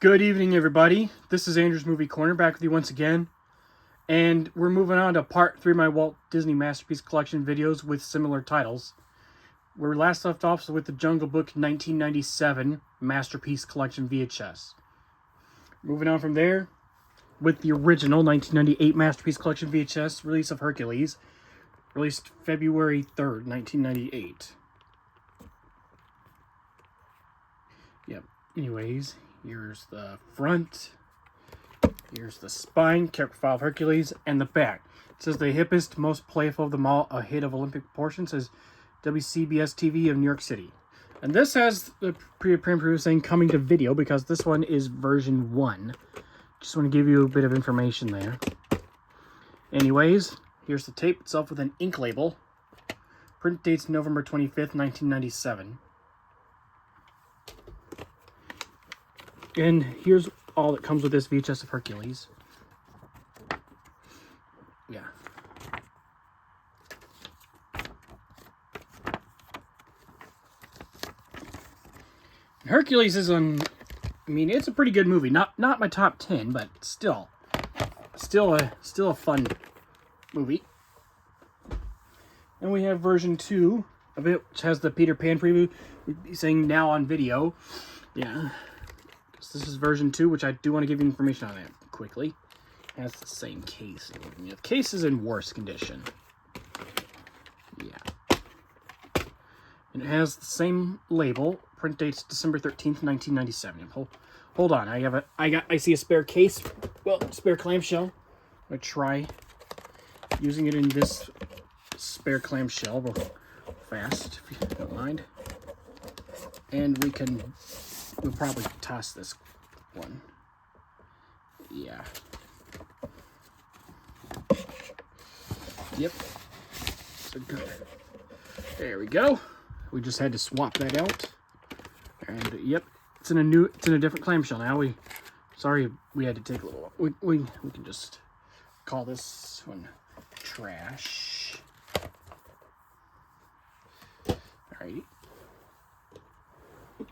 Good evening, everybody. This is Andrew's Movie Corner, back with you once again. And we're moving on to part 3 of my Walt Disney Masterpiece Collection videos with similar titles. Where we last left off with the Jungle Book 1997 Masterpiece Collection VHS. Moving on from there with the original 1998 Masterpiece Collection VHS release of Hercules, released February 3rd, 1998. Yep, anyways, here's the front, here's the spine, character file of Hercules, and the back. It says the hippest, most playful of them all, a hit of Olympic proportions, says WCBS TV of New York City. And this has the pre-preview saying coming to video because this one is version 1. Just want to give you a bit of information there. Anyways, here's the tape itself with an ink label. Print dates November 25th, 1997. And here's all that comes with this VHS of Hercules. Yeah. Hercules is it's a pretty good movie. Not my top 10, but still a fun movie. And we have version 2 of it, which has the Peter Pan preview saying now on video. Yeah. This is version 2, which I do want to give you information on it quickly. It has the same case. The case is in worse condition. Yeah. And it has the same label. Print dates December 13th, 1997. Hold on. I see a spare case. Well, spare clamshell. I'm going to try using it in this spare clamshell real fast, if you don't mind. And we'll probably toss this one. Yeah. Yep. So good. There we go. We just had to swap that out. And yep, it's in a different clamshell now. Sorry we had to take a little. We can just call this one trash. Alrighty.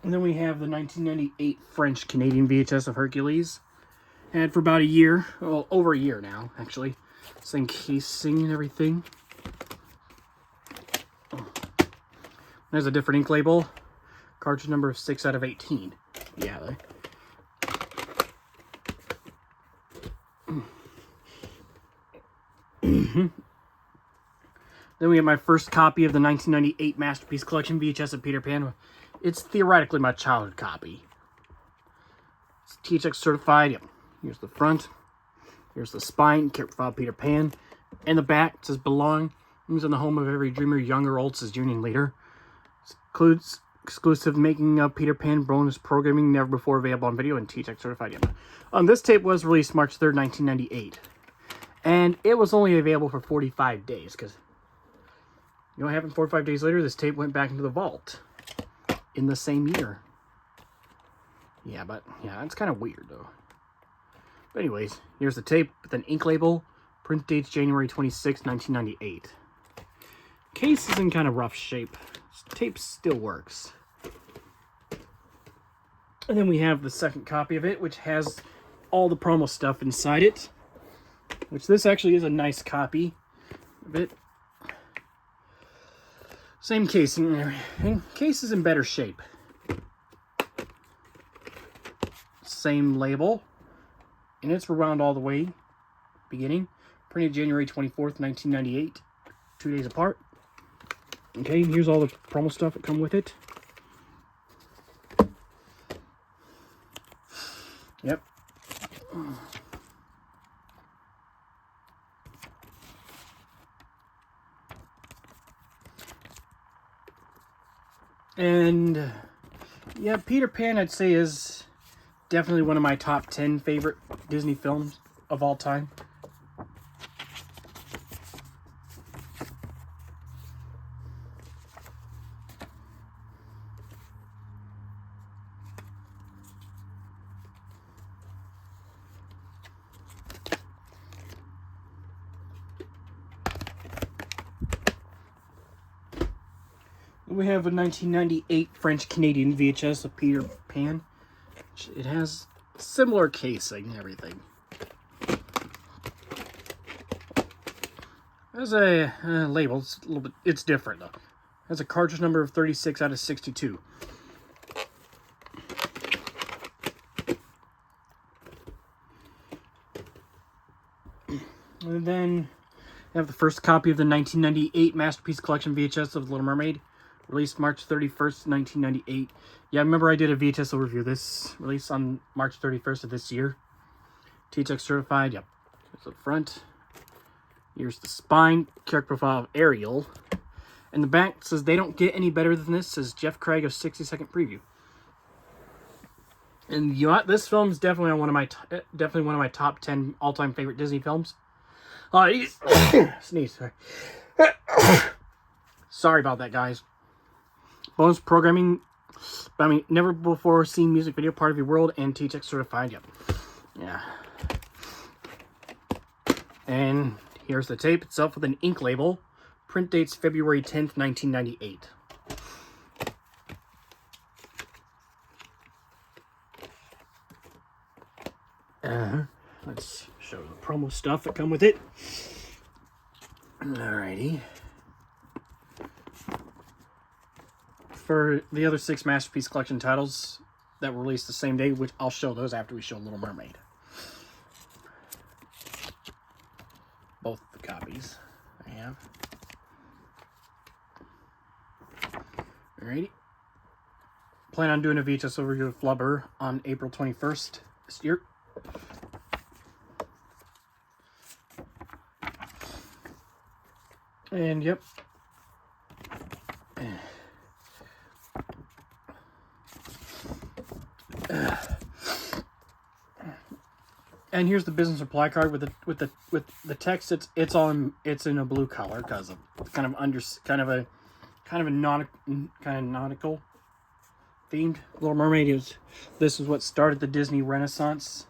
And then we have the 1998 French-Canadian VHS of Hercules. Had for about a year. Well, over a year now, actually. Same casing and everything. Oh. There's a different ink label. Cartridge number 6 out of 18. Yeah. Then we have my first copy of the 1998 Masterpiece Collection VHS of Peter Pan. It's theoretically my childhood copy. It's THX certified. Yep. Here's the front. Here's the spine. Character file Peter Pan. And the back says belong. Who's in the home of every dreamer, young or old, says Union Leader. It includes exclusive making of Peter Pan bonus programming never before available on video and THX certified. Yep. This tape was released March 3rd, 1998. And it was only available for 45 days because you know what happened 45 days later? This tape went back into the vault in the same year. Yeah, that's kind of weird though. But anyways, here's the tape with an ink label. Print dates January 26, 1998. Case is in kind of rough shape. This tape still works. And then we have the second copy of it, which has all the promo stuff inside it. Which this actually is a nice copy of it. Same casing and everything. Case is in better shape. Same label. And it's rewound all the way. Beginning. Printed January 24th, 1998. 2 days apart. Okay, here's all the promo stuff that come with it. Yep. And yeah, Peter Pan I'd say is definitely one of my top 10 favorite Disney films of all time. We have a 1998 French-Canadian VHS of Peter Pan. It has Similar casing and everything. There's a label. It's a little bit. It's different though. Has a cartridge number of 36 out of 62. And then I have the first copy of the 1998 Masterpiece Collection VHS of The Little Mermaid, released March 31st, 1998. Yeah, I remember I did a VHS overview. This released on March 31st of this year. THX certified. Yep. Here's the front. Here's the spine. Character profile of Ariel. And the back says they don't get any better than this. Says Jeff Craig of 60-second preview. And you know what? This film is definitely one of my top 10 all-time favorite Disney films. Sneeze. Sorry. Sorry about that, guys. Bonus programming. I mean, never before seen music video, part of your world, and THX certified. Yep. Yeah. And here's the tape itself with an ink label. Print dates February 10th, 1998. Let's show the promo stuff that come with it. Alrighty. For the other 6 Masterpiece Collection titles that were released the same day, which I'll show those after we show Little Mermaid. Both the copies I have. Alrighty. Plan on doing a VHS overview of Flubber on April 21st this year. And yep. And here's the business reply card with the text. It's in a blue color because of kind of nautical themed. Little Mermaid this is what started the Disney Renaissance.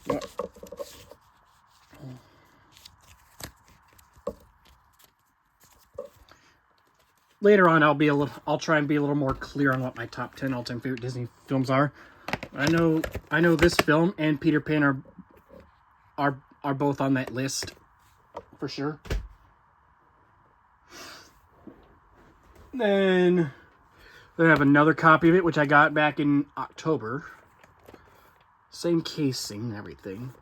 Yep. Later on, I'll try and be a little more clear on what my top 10 all-time favorite Disney films are. I know this film and Peter Pan are both on that list for sure. Then I have another copy of it, which I got back in October. Same casing and everything.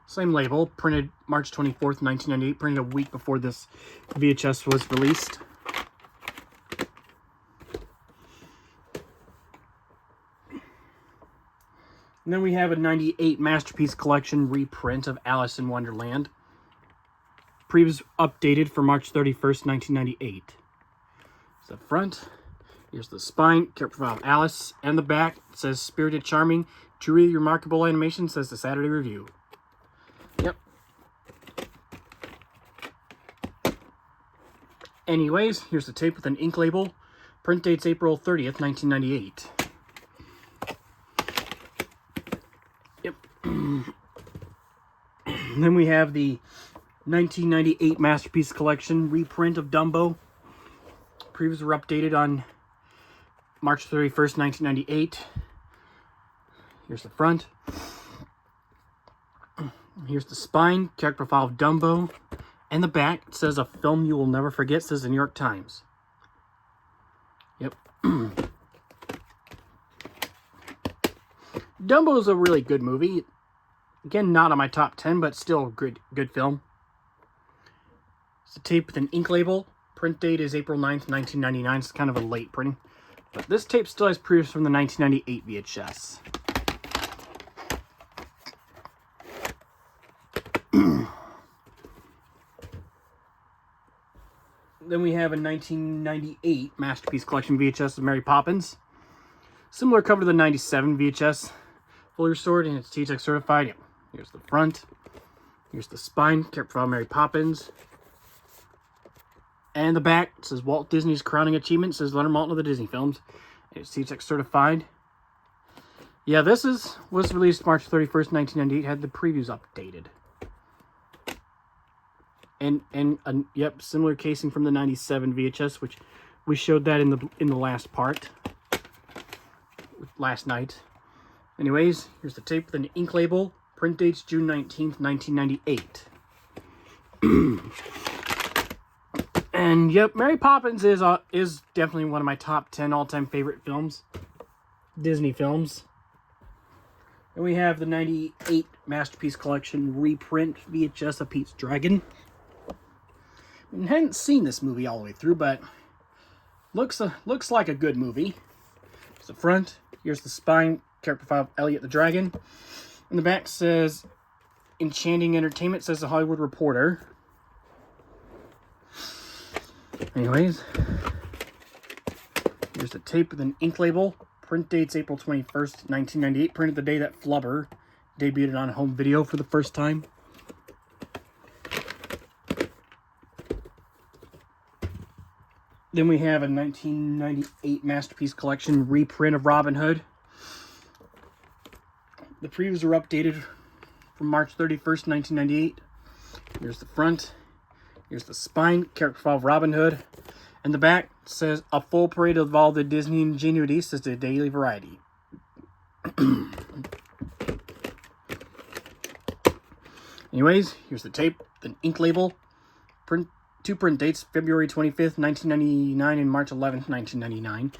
Same label, printed March 24th, 1998, printed a week before this VHS was released. And then we have a 98 Masterpiece Collection reprint of Alice in Wonderland. Previews updated for March 31st, 1998. It's the front. Here's the spine, character profile of Alice, and the back. It says Spirited Charming, truly remarkable animation, says the Saturday Review. Yep. Anyways, here's the tape with an ink label. Print date's April 30th, 1998. Yep. Then we have the 1998 Masterpiece Collection reprint of Dumbo. Previews were updated on March 31st, 1998. Here's the front. Here's the spine, character profile of Dumbo. And the back, it says, a film you will never forget, says the New York Times. Yep. Dumbo's a really good movie. Again, not on my top 10, but still a good film. It's a tape with an ink label. Print date is April 9th, 1999. It's kind of a late printing. But this tape still has previews from the 1998 VHS. Then we have a 1998 Masterpiece Collection VHS of Mary Poppins. Similar cover to the 97 VHS. Fully restored and it's THX certified. Yep. Here's the front. Here's the spine. Character profile of Mary Poppins. And the back, it says Walt Disney's crowning achievement. It says Leonard Maltin of the Disney films. It's THX certified. Yeah, this was released March 31st, 1998. Had the previews updated. And yep, similar casing from the 97 VHS, which we showed that in the last part. Last night. Anyways, here's the tape with an ink label. Print dates June 19th, 1998. And yep, Mary Poppins is definitely one of my top 10 all-time favorite films. Disney films. And we have the 98 Masterpiece Collection reprint VHS of Pete's Dragon. I hadn't seen this movie all the way through, but looks like a good movie. Here's the front. Here's the spine. Character file of Elliot the Dragon. And the back says Enchanting Entertainment, says the Hollywood Reporter. Anyways, here's the tape with an ink label. Print dates April 21st, 1998. Printed the day that Flubber debuted on home video for the first time. Then we have a 1998 Masterpiece Collection reprint of Robin Hood. The previews are updated from March 31st, 1998. Here's the front. Here's the spine, character file of Robin Hood. And the back says, a full parade of all the Disney ingenuity, says the Daily Variety. Anyways, here's the tape, the ink label. Two print dates, February 25th, 1999 and March 11th, 1999.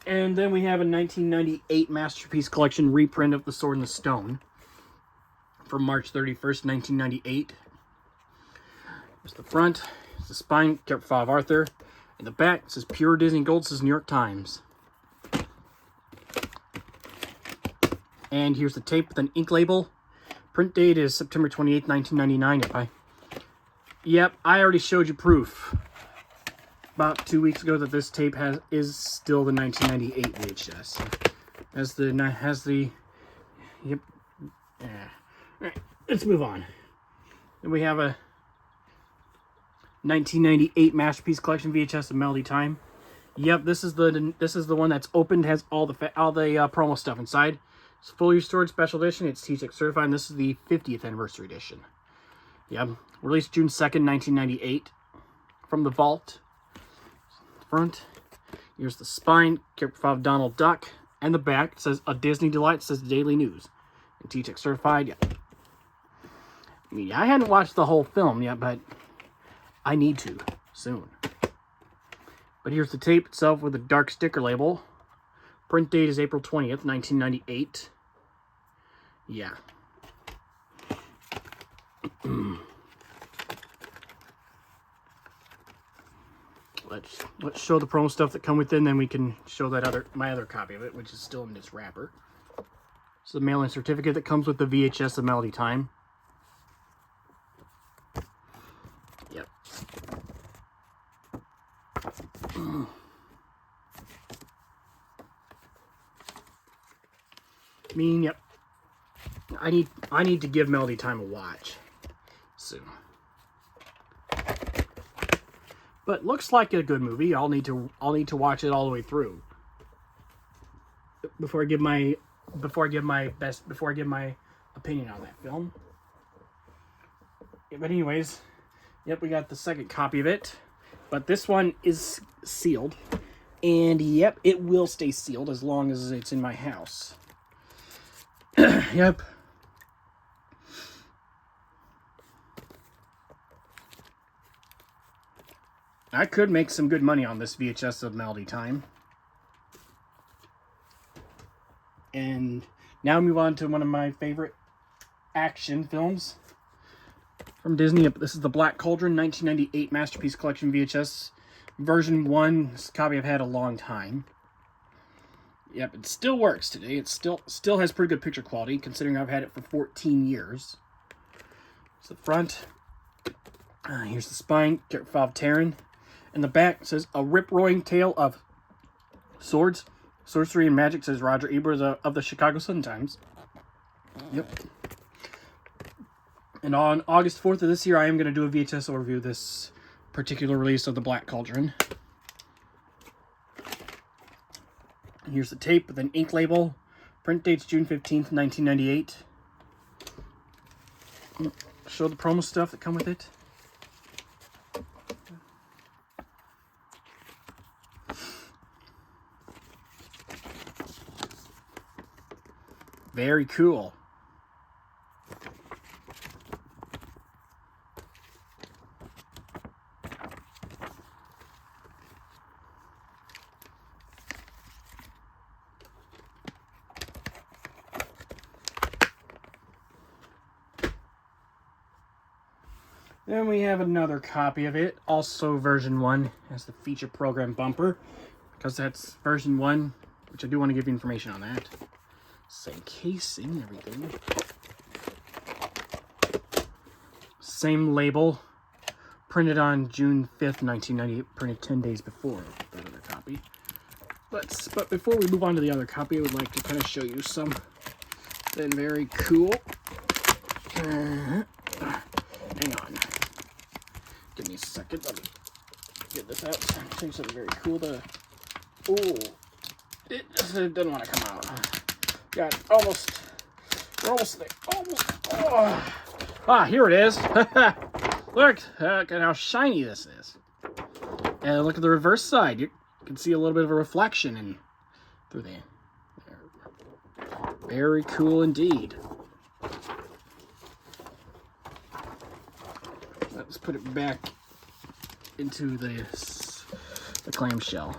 And then we have a 1998 Masterpiece Collection reprint of The Sword and the Stone from March 31st, 1998. There's the front, the spine, character file of Arthur. And the back says Pure Disney Gold, says New York Times. And here's the tape with an ink label. Print date is September 28th, 1999. Yep, I already showed you proof about 2 weeks ago that this tape is still the 1998 VHS. Yep. Yeah. Alright, let's move on. Then we have a 1998 Masterpiece Collection VHS of Melody Time. Yep, this is the one that's opened, has all the promo stuff inside. It's fully restored special edition. It's T-Tech certified, and this is the 50th anniversary edition. Yep, released June 2nd, 1998, from the vault. Front. Here's the spine, character file of Donald Duck, and the back. It says a Disney Delight. It says Daily News, and T-Tech certified. Yep. I mean, I hadn't watched the whole film yet, but I need to soon. But here's the tape itself with a dark sticker label. Print date is April 20th, 1998. Yeah. Let's show the promo stuff that come with it, and then we can show that my other copy of it, which is still in this wrapper. It's the mail-in certificate that comes with the VHS of Melody Time. Yep. I mean, yep. I need to give Melody Time a watch soon. But looks like a good movie. I'll need to watch it all the way through before I give my opinion on that film. Yeah, but anyways, yep, we got the second copy of it. But this one is sealed. And yep, it will stay sealed as long as it's in my house. Yep. I could make some good money on this VHS of Melody Time. And now move on to one of my favorite action films from Disney. This is the Black Cauldron 1998 Masterpiece Collection VHS version 1. This copy I've had a long time. Yep, it still works today. It still has pretty good picture quality, considering I've had it for 14 years. It's the front. Here's the spine, character file of Taran. And the back says, a rip-roaring tale of swords, sorcery, and magic, says Roger Ebert of the Chicago Sun-Times. Yep. And on August 4th of this year, I am going to do a VHS overview of this particular release of the Black Cauldron. Here's the tape with an ink label. Print date's June 15th, 1998. Show the promo stuff that come with it. Very cool. Then we have another copy of it, also version 1, as the feature program bumper, because that's version 1, which I do want to give you information on that. Same casing and everything. Same label, printed on June 5th, 1998, printed 10 days before that other copy. But before we move on to the other copy, I would like to kind of show you something very cool. Hang on. Give me a second. Let me get this out. I think something very cool to... Ooh. It doesn't want to come out. Got almost... We're almost there. Almost... Oh. Ah, here it is. Look at how shiny this is. And look at the reverse side. You can see a little bit of a reflection in through there. Very cool indeed. Let's put it back into the clamshell.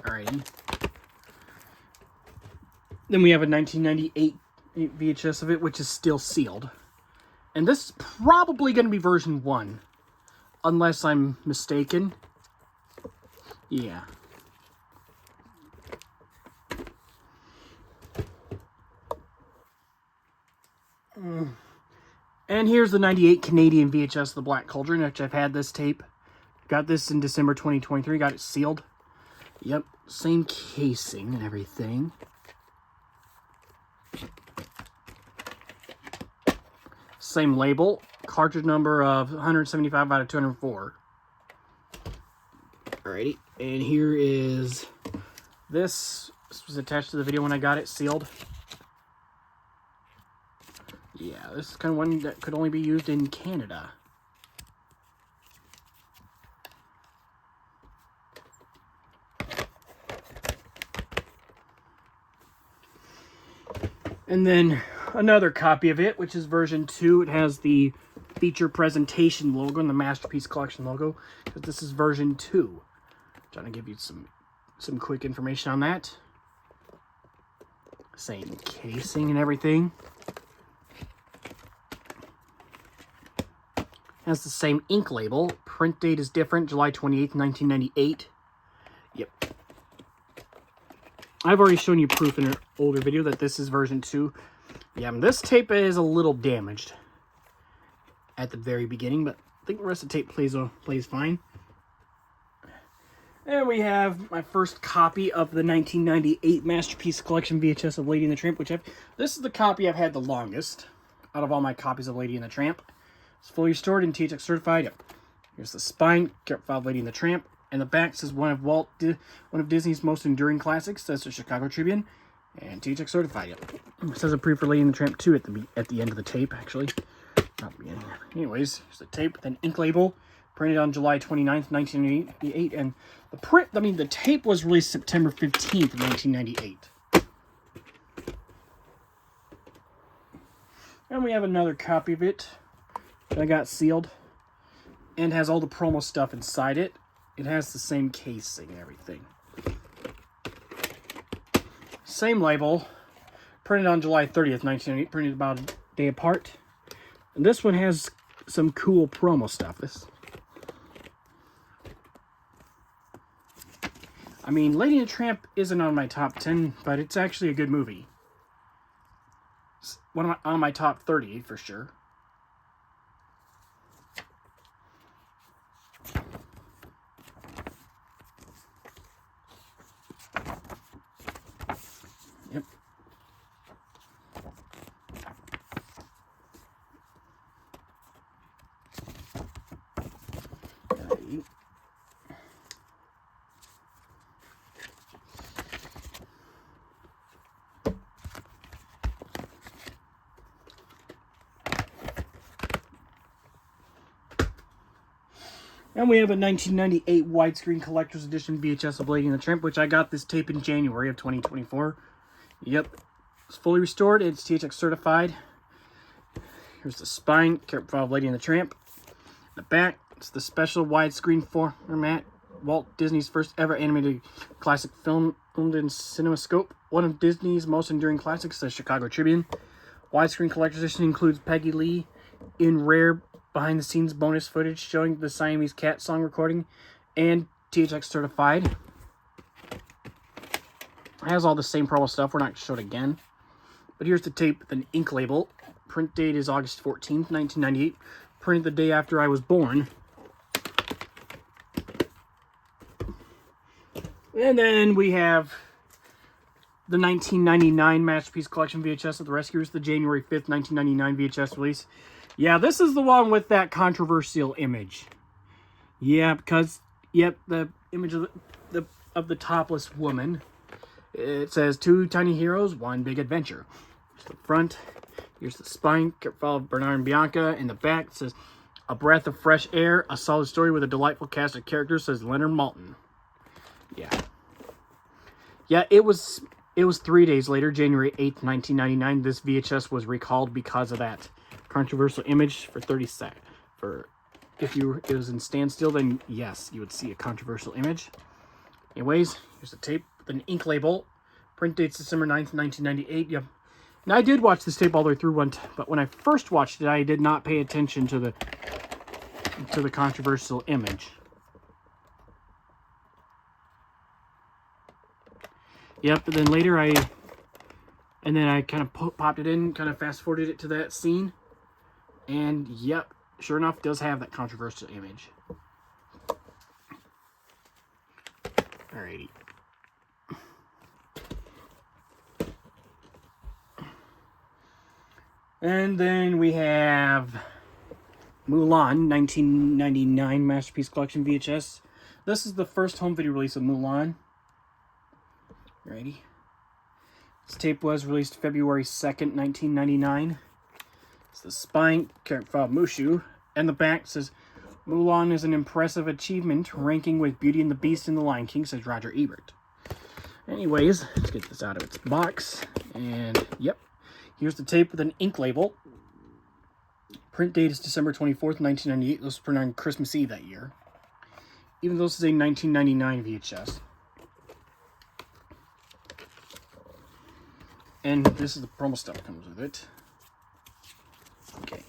Alrighty. Then we have a 1998 VHS of it, which is still sealed. And this is probably going to be version 1, unless I'm mistaken. Yeah. And here's the 98 Canadian VHS, the Black Cauldron, which I've had this tape. Got this in December 2023. Got it sealed. Yep, same casing and everything. Same label. Cartridge number of 175 out of 204. Alrighty, and here is this. This was attached to the video when I got it sealed. Yeah, this is kind of one that could only be used in Canada. And then another copy of it, which is version 2. It has the feature presentation logo and the Masterpiece Collection logo. But this is version 2. Trying to give you some quick information on that. Same casing and everything. Has the same ink label. Print date is different, July 28th, 1998. Yep. I've already shown you proof in an older video that this is version 2. Yeah, this tape is a little damaged at the very beginning, but I think the rest of the tape plays fine. And we have my first copy of the 1998 Masterpiece Collection VHS of Lady and the Tramp, this is the copy I've had the longest out of all my copies of Lady and the Tramp. It's fully restored and THX certified. Yep. Here's the spine, character file of Lady and the Tramp. And the back says one of Disney's most enduring classics. That's the Chicago Tribune. And THX certified. Yep. It says approved for Lady and the Tramp 2 at the end of the tape, actually. Not the beginning. Anyways, here's the tape with an ink label. Printed on July 29th, 1998. And the tape was released September 15th, 1998. And we have another copy of it that I got sealed. And has all the promo stuff inside it. It has the same casing and everything. Same label. Printed on July 30th, 1998. Printed about a day apart. And this one has some cool promo stuff. I mean, Lady and the Tramp isn't on my top 10, but it's actually a good movie. It's on my top 30 for sure. Yep. And we have a 1998 widescreen collector's edition VHS of Lady and the Tramp, which I got this tape in January of 2024. Yep, it's fully restored. It's THX certified. Here's the spine, character file of Lady and the Tramp. The back, it's the special widescreen format. Walt Disney's first ever animated classic film, filmed in CinemaScope. One of Disney's most enduring classics, the Chicago Tribune. Widescreen collector's edition includes Peggy Lee in rare behind-the-scenes bonus footage showing the Siamese Cat song recording, and THX certified. It has all the same promo stuff. We're not showed again. But here's the tape with an ink label. Print date is August 14th, 1998. Printed the day after I was born. And then we have the 1999 Masterpiece Collection VHS of the Rescuers, the January 5th, 1999 VHS release. Yeah, this is the one with that controversial image. Yeah, because, yep, the image of the topless woman. It says, 2 tiny heroes, 1 big adventure. Here's the front. Here's the spine, followed by Bernard and Bianca. In the back, it says, a breath of fresh air, a solid story with a delightful cast of characters, says Leonard Maltin. Yeah. Yeah, it was 3 days later, January 8th, 1999. This VHS was recalled because of that controversial image for 30 seconds. If it was in standstill, then yes, you would see a controversial image. Anyways, here's the tape with an ink label. Print date's December 9th, 1998. Yep. Now, I did watch this tape all the way through but when I first watched it, I did not pay attention to the controversial image. Yep, and then later I kind of popped it in, kind of fast forwarded it to that scene. And yep, sure enough, does have that controversial image. Alrighty. And then we have Mulan, 1999 Masterpiece Collection VHS. This is the first home video release of Mulan. Alrighty. This tape was released February 2nd, 1999. It's the spine, character file Mushu, and the back says, Mulan is an impressive achievement, ranking with Beauty and the Beast and the Lion King, says Roger Ebert. Anyways, let's get this out of its box. And, yep, here's the tape with an ink label. Print date is December 24th, 1998. This was printed on Christmas Eve that year. Even though this is a 1999 VHS. And this is the promo stuff that comes with it. Okay.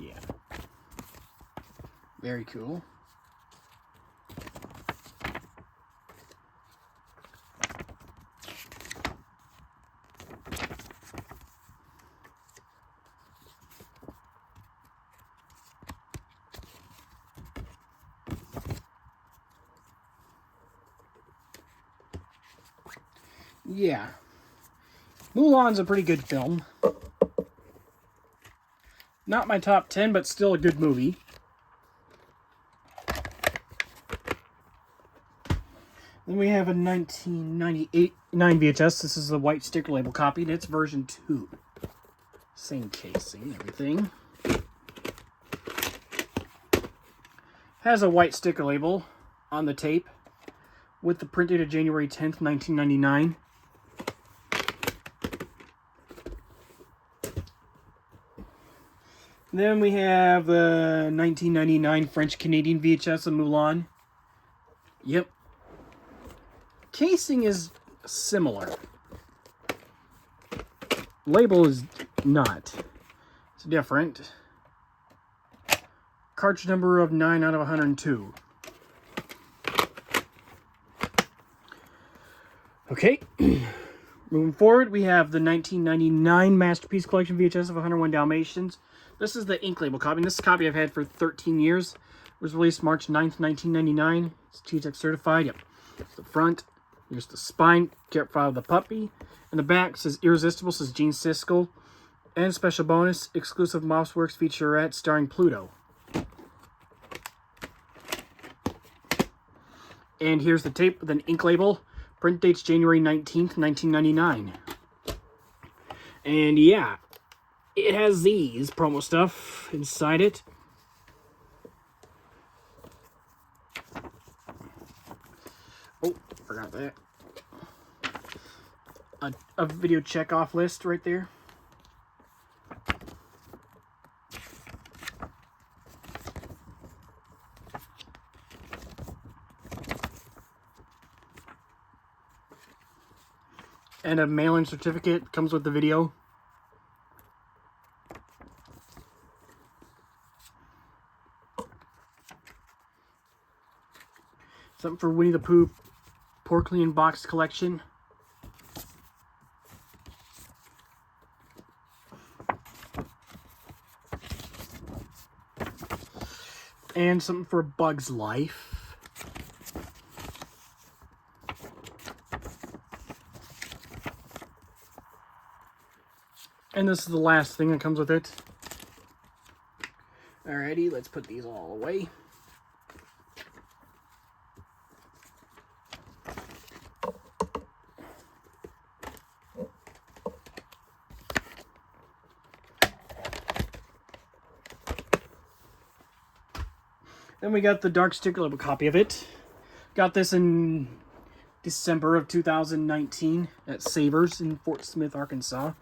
Yeah. Very cool. Yeah. Mulan's a pretty good film. Not my top 10, but still a good movie. Then we have a 1998 VHS. This is the white sticker label copy, and it's version 2. Same casing, everything. Has a white sticker label on the tape with the print date of January 10th, 1999. Then we have the 1999 French-Canadian VHS of Mulan. Yep. Casing is similar. Label is not. It's different. Cartridge number of 9 out of 102. Okay. Moving forward, we have the 1999 Masterpiece Collection VHS of 101 Dalmatians. This is the ink label copy, and this copy I've had for 13 years. It was released March 9th, 1999. It's THX certified. Yep. Here's the front. Here's the spine. Character file of the puppy. And the back says Irresistible, says Gene Siskel. And special bonus, exclusive Mouseworks featurette starring Pluto. And here's the tape with an ink label. Print date's January 19th, 1999. And yeah, it has these promo stuff inside it. Oh, forgot that. A video check-off list right there. And a mail-in certificate comes with the video. Something for Winnie the Pooh Porcelain Box Collection. And something for Bug's Life. And this is the last thing that comes with it. Alrighty, let's put these all away. Then we got the dark sticker label copy of it. Got this in December of 2019 at Savers in Fort Smith, Arkansas.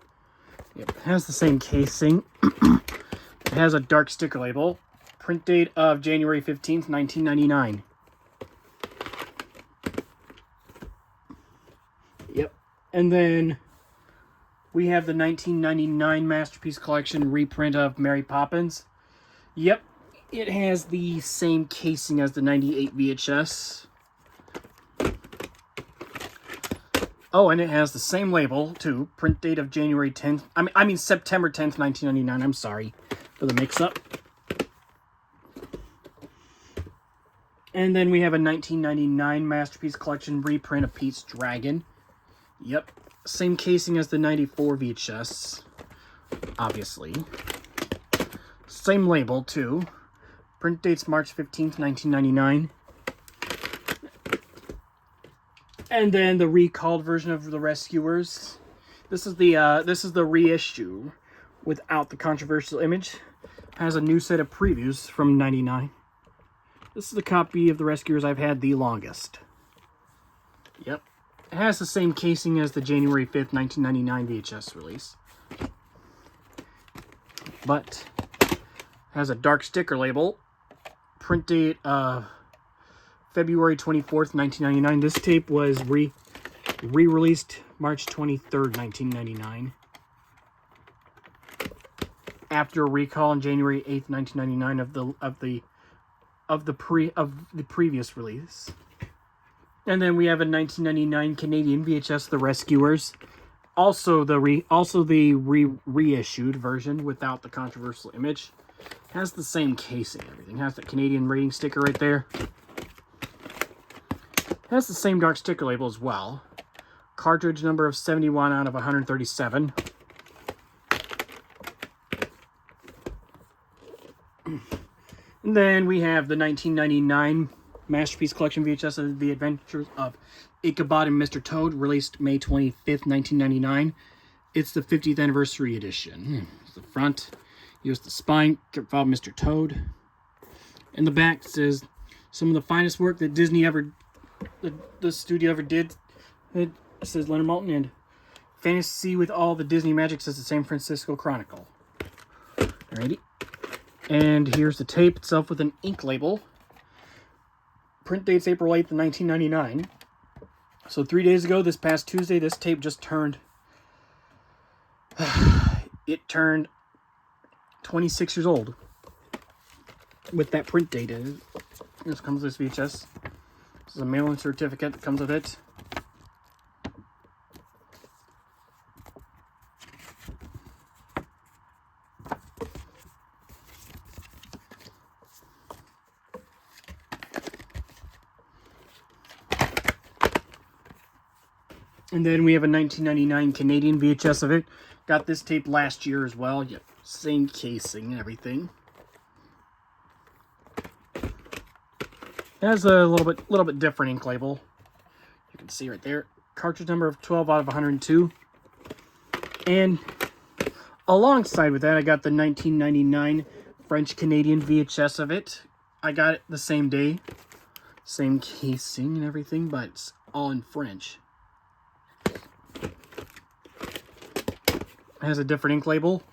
Yep, it has the same casing. It has a dark sticker label. Print date of January 15th, 1999. Yep. And then we have the 1999 Masterpiece Collection reprint of Mary Poppins. Yep. It has the same casing as the 98 VHS. Oh, and it has the same label, too. Print date of January 10th. I mean September 10th, 1999. I'm sorry for the mix-up. And then we have a 1999 Masterpiece Collection reprint of Pete's Dragon. Yep. Same casing as the 94 VHS. Obviously. Same label, too. Print date's March 15th, 1999. And then the recalled version of The Rescuers. This is the reissue without the controversial image. Has a new set of previews from '99. This is the copy of The Rescuers I've had the longest. Yep. It has the same casing as the January 5th, 1999 VHS release. But has a dark sticker label. Print date February 24th, 1999. This tape was re-released March 23rd, 1999. After a recall on January 8th, 1999 of the previous release. And then we have a 1999 Canadian VHS, The Rescuers. Also the reissued version without the controversial image. Has the same casing and everything. Has the Canadian rating sticker right there. Has the same dark sticker label as well. Cartridge number of 71 out of 137. And then we have the 1999 Masterpiece Collection VHS of The Adventures of Ichabod and Mr. Toad, released May 25th, 1999. It's the 50th anniversary edition. It's the front. Here's the spine, of Mr. Toad. In the back says, some of the finest work that Disney the studio ever did. It says Leonard Maltin, and fantasy with all the Disney magic, says the San Francisco Chronicle. Alrighty. And here's the tape itself with an ink label. Print date's April 8th, 1999. So 3 days ago, this past Tuesday, this tape just turned... it turned 26 years old. With that print date in it. This comes with this VHS. This is a mail-in certificate that comes with it. And then we have a 1999 Canadian VHS of it. Got this tape last year as well. Yep, same casing and everything. It has a little bit different ink label. You can see right there. Cartridge number of 12 out of 102. And alongside with that, I got the 1999 French-Canadian VHS of it. I got it the same day. Same casing and everything, but it's all in French. It has a different ink label.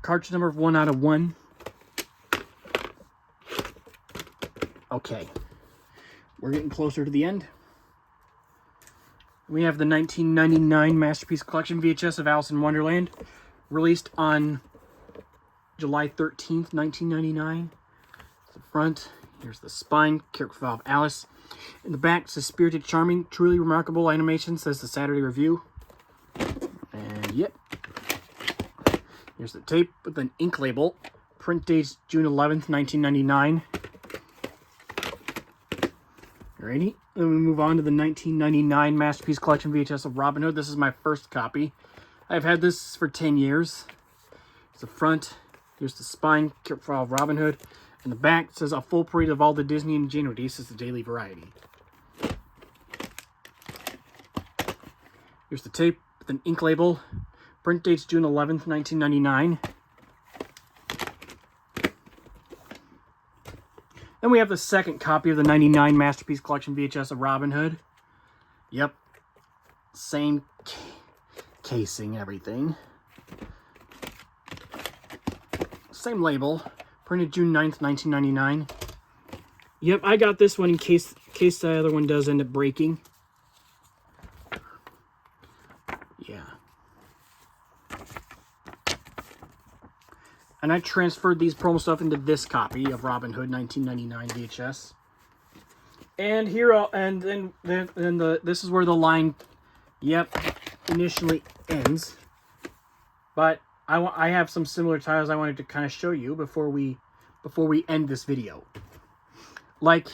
Cartridge number of 1 out of 1. Okay. We're getting closer to the end. We have the 1999 Masterpiece Collection VHS of Alice in Wonderland, released on July 13th, 1999. The front, here's the spine, character of Alice. In the back, it says Spirited Charming, Truly Remarkable Animation, says the Saturday Review. And yep. Here's the tape with an ink label. Print date June 11th, 1999. Alrighty. Then we move on to the 1999 Masterpiece Collection VHS of Robin Hood. This is my first copy. I've had this for 10 years. It's the front. Here's the spine, character of Robin Hood. And the back says a full parade of all the Disney ingenuities. This is the Daily Variety. Here's the tape with an ink label. Print date's June 11th, 1999. Then we have the second copy of the 99 Masterpiece Collection VHS of Robin Hood. Yep. Same casing, everything. Same label. Printed June 9th, 1999. Yep, I got this one in case the other one does end up breaking. Yeah. And I transferred these promo stuff into this copy of Robin Hood 1999 VHS. And here, this is where the line, yep, initially ends. But I have some similar titles I wanted to kind of show you before we end this video. Like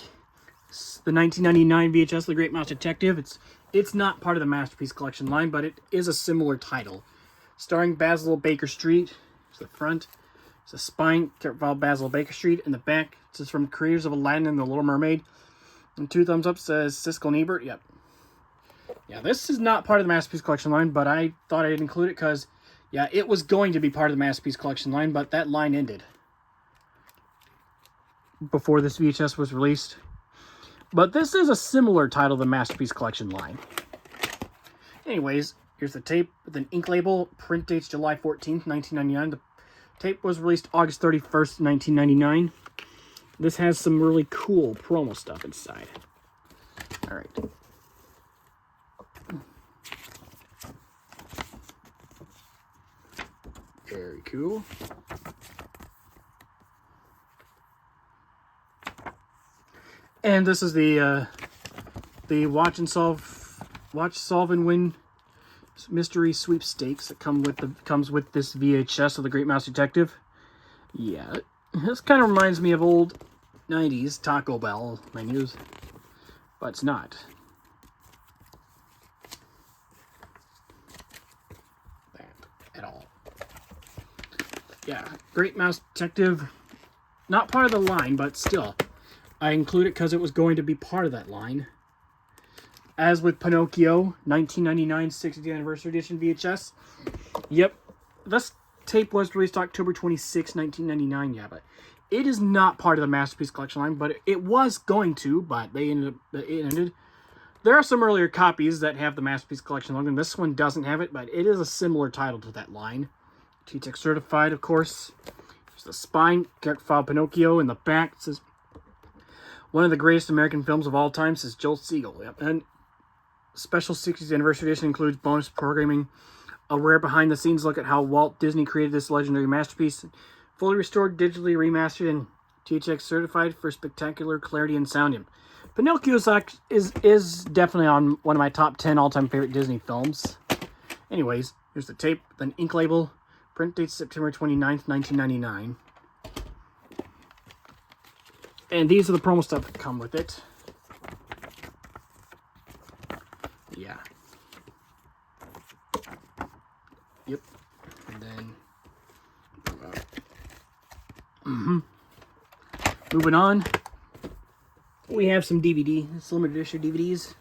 the 1999 VHS, The Great Mouse Detective. It's not part of the Masterpiece Collection line, but it is a similar title. Starring Basil Baker Street. It's the front. It's a spine, Basil Baker Street. And the back, it says from the creators of Aladdin and the Little Mermaid. And 2 thumbs up says Siskel and Ebert. Yep. Yeah, this is not part of the Masterpiece Collection line, but I thought I'd include it because, yeah, it was going to be part of the Masterpiece Collection line, but that line ended before this VHS was released. But this is a similar title to the Masterpiece Collection line. Anyways, here's the tape with an ink label. Print date's July 14th, 1999. The tape was released August 31st, 1999. This has some really cool promo stuff inside. Alright. Very cool. And this is the Watch, Solve, and Win mystery sweepstakes that comes with this VHS of The Great Mouse Detective. Yeah, this kind of reminds me of old 90s Taco Bell menus, but it's not. That at all. Yeah, Great Mouse Detective, not part of the line, but still. I include it because it was going to be part of that line. As with Pinocchio, 1999 60th Anniversary Edition VHS. Yep, this tape was released October 26, 1999. Yeah, but it is not part of the Masterpiece Collection line, but it was going to, but it ended. There are some earlier copies that have the Masterpiece Collection logo, and this one doesn't have it, but it is a similar title to that line. T-Tech certified, of course. There's the spine, character file Pinocchio, and the back says one of the greatest American films of all time, says Joel Siegel. Yep. And special 60th Anniversary Edition includes bonus programming, a rare behind-the-scenes look at how Walt Disney created this legendary masterpiece, fully restored, digitally remastered, and THX certified for spectacular clarity and sound. And Pinocchio is definitely on one of my top 10 all-time favorite Disney films. Anyways, here's the tape, then ink label, print date September 29th, 1999. And these are the promo stuff that come with it. Yeah. Yep. And then moving on. We have some DVD, it's limited issue DVDs.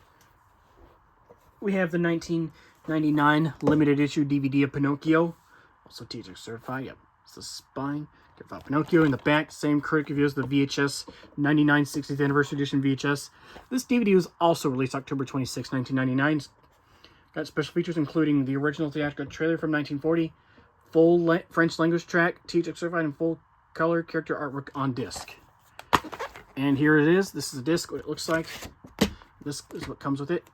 We have the 1999 limited issue DVD of Pinocchio, also THX certified. Yep, it's the spine. About Pinocchio in the back, same critic review as the VHS 99 60th Anniversary Edition VHS. This DVD was also released October 26, 1999. Got special features including the original theatrical trailer from 1940, full French language track, THX certified, and full color character artwork on disc. And here it is. This is the disc, what it looks like. This is what comes with it.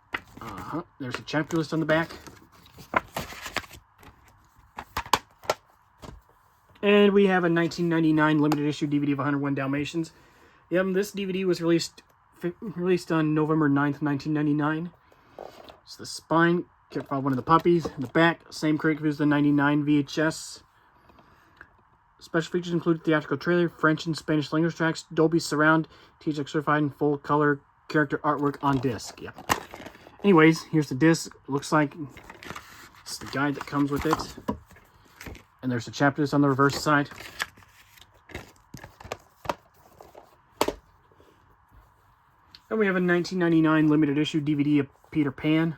There's a chapter list on the back. And we have a 1999 limited issue DVD of 101 Dalmatians. Yep, this DVD was released on November 9th, 1999. It's the spine, kept by one of the puppies. In the back, same critic reviews the 99 VHS. Special features include theatrical trailer, French and Spanish language tracks, Dolby Surround, THX certified, and full color character artwork on disc. Yeah. Anyways, here's the disc. It looks like it's the guide that comes with it. And there's the chapters on the reverse side. And we have a 1999 limited issue DVD of Peter Pan.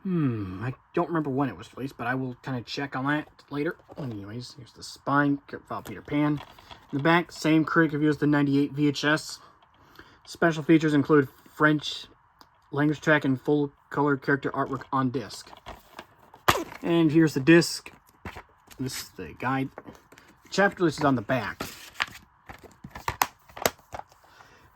I don't remember when it was released, but I will kind of check on that later. Anyways, here's the spine, file Peter Pan. In the back, same critic review as the 98 VHS. Special features include French language track and full color character artwork on disc. And here's the disc. This is the guide. The chapter list is on the back.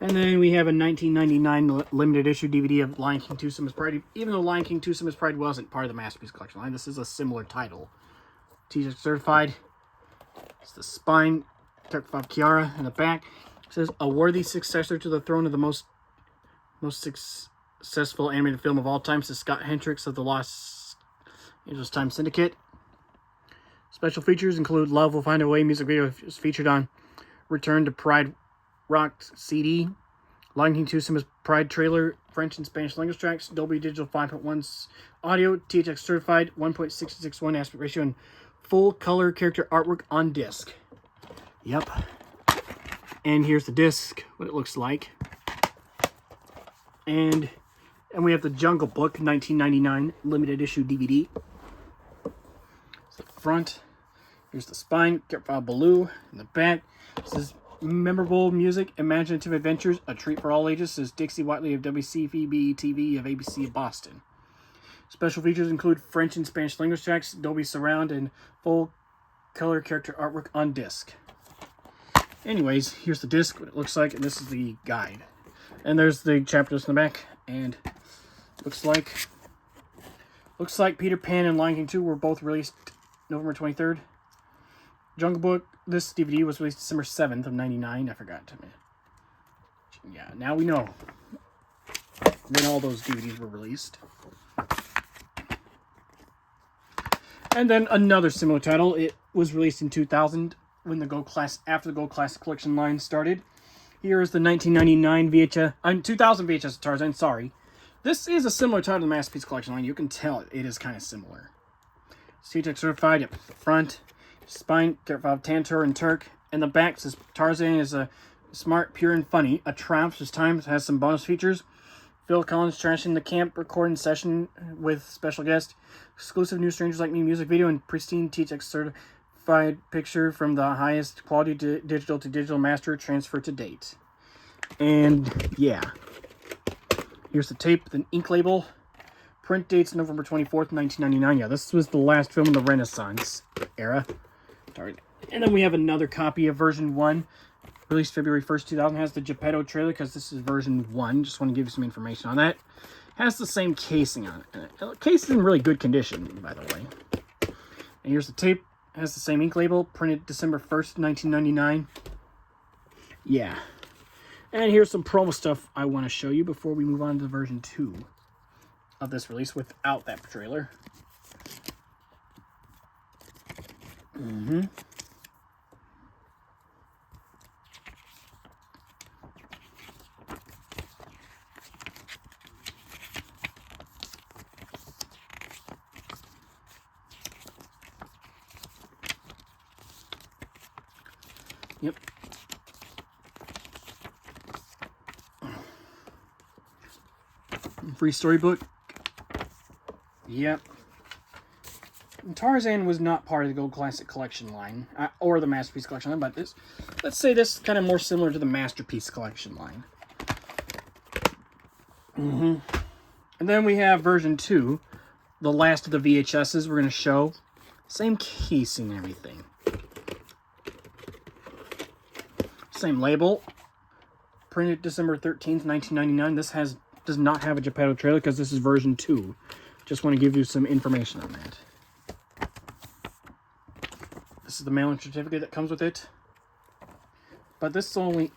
And then we have a 1999 limited issue DVD of Lion King 2 Simba's Pride. Even though Lion King 2 Simba's Pride wasn't part of the Masterpiece Collection line, this is a similar title. THX certified. It's the spine. Technified Kiara in the back. It says, a worthy successor to the throne of the most successful animated film of all time, says Scott Hendricks of the Los Angeles Times Syndicate. Special features include Love Will Find a Way music video is featured on Return to Pride Rock CD, Lion King 2 Simba's Pride trailer, French and Spanish language tracks, Dolby Digital 5.1 audio, THX certified, 1.661 aspect ratio, and full color character artwork on disc. Yep. And here's the disc, what it looks like. And we have the Jungle Book 1999 limited issue DVD. It's the front. Here's the spine. File Baloo. In the back. This is memorable music, imaginative adventures, a treat for all ages. Says Dixie Whiteley of WCVB TV of ABC of Boston. Special features include French and Spanish language tracks, Dolby Surround, and full color character artwork on disc. Anyways, here's the disc, what it looks like, and this is the guide. And there's the chapters in the back, and looks like Peter Pan and Lion King 2 were both released November 23rd. Jungle Book, this DVD was released December 7th of 99. I forgot to mention. Yeah, now we know when all those DVDs were released. And then another similar title. It was released in 2000 when after the Gold Classic Collection line started. Here is the 1999 VHS, 2000 VHS of Tarzan. Sorry, this is a similar title to the Masterpiece Collection line. You can tell it is kind of similar. THX certified. Yep, the front, spine, Tantor and Turk, and the back says Tarzan is a smart, pure, and funny. A triumph. This time has some bonus features. Phil Collins trashing the camp recording session with special guest, exclusive New Strangers Like Me music video, and pristine THX certified picture from the highest quality digital to digital master transfer to date. And yeah, here's the tape, the ink label. Print dates November 24th, 1999. Yeah, this was the last film in the Renaissance era. And then we have another copy of version 1. Released February 1st, 2000. Has the Geppetto trailer because this is version 1. Just want to give you some information on that. Has the same casing on it. The case is in really good condition, by the way. And here's the tape. Has the same ink label. Printed December 1st, 1999. Yeah. And here's some promo stuff I want to show you before we move on to version 2 of this release without that trailer. Yep. Free storybook. Yep. Tarzan was not part of the Gold Classic Collection line, or the Masterpiece Collection line, but this, let's say this is kind of more similar to the Masterpiece Collection line. And then we have version 2, the last of the VHSs we're going to show. Same casing and everything. Same label. Printed December 13th, 1999. This does not have a Geppetto trailer because this is version 2. Just want to give you some information on that. This is the mailing certificate that comes with it. But this only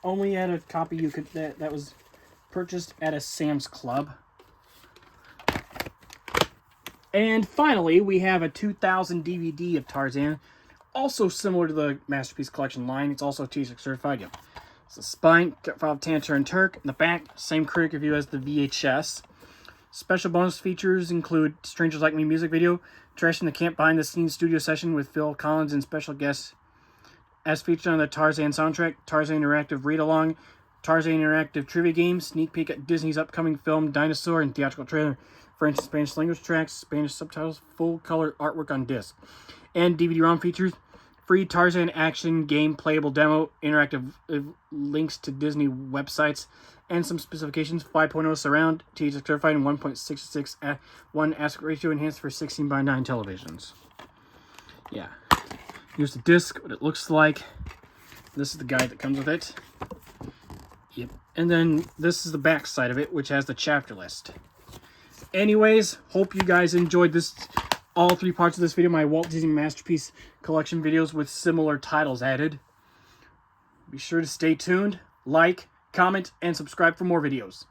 had a copy you could that was purchased at a Sam's Club. And finally, we have a 2000 DVD of Tarzan, also similar to the Masterpiece Collection line. It's also T6 certified. Yep. It's the spine, file of Tantor and Turk. In the back, same critic review as the VHS. Special bonus features include Strangers Like Me music video, Trash in the Camp behind the scenes studio session with Phil Collins and special guests as featured on the Tarzan soundtrack, Tarzan Interactive Read-Along, Tarzan Interactive Trivia Game, sneak peek at Disney's upcoming film Dinosaur and theatrical trailer, French and Spanish language tracks, Spanish subtitles, full color artwork on disc, and DVD-ROM features, free Tarzan action game playable demo, interactive links to Disney websites, and some specifications: 5.0 surround, THX certified, and 1.66:1 aspect ratio enhanced for 16:9 televisions. Yeah. Here's the disc, what it looks like. This is the guide that comes with it. Yep. And then this is the back side of it, which has the chapter list. Anyways, hope you guys enjoyed this. All 3 parts of this video, my Walt Disney Masterpiece Collection videos with similar titles added. Be sure to stay tuned, like, comment, and subscribe for more videos.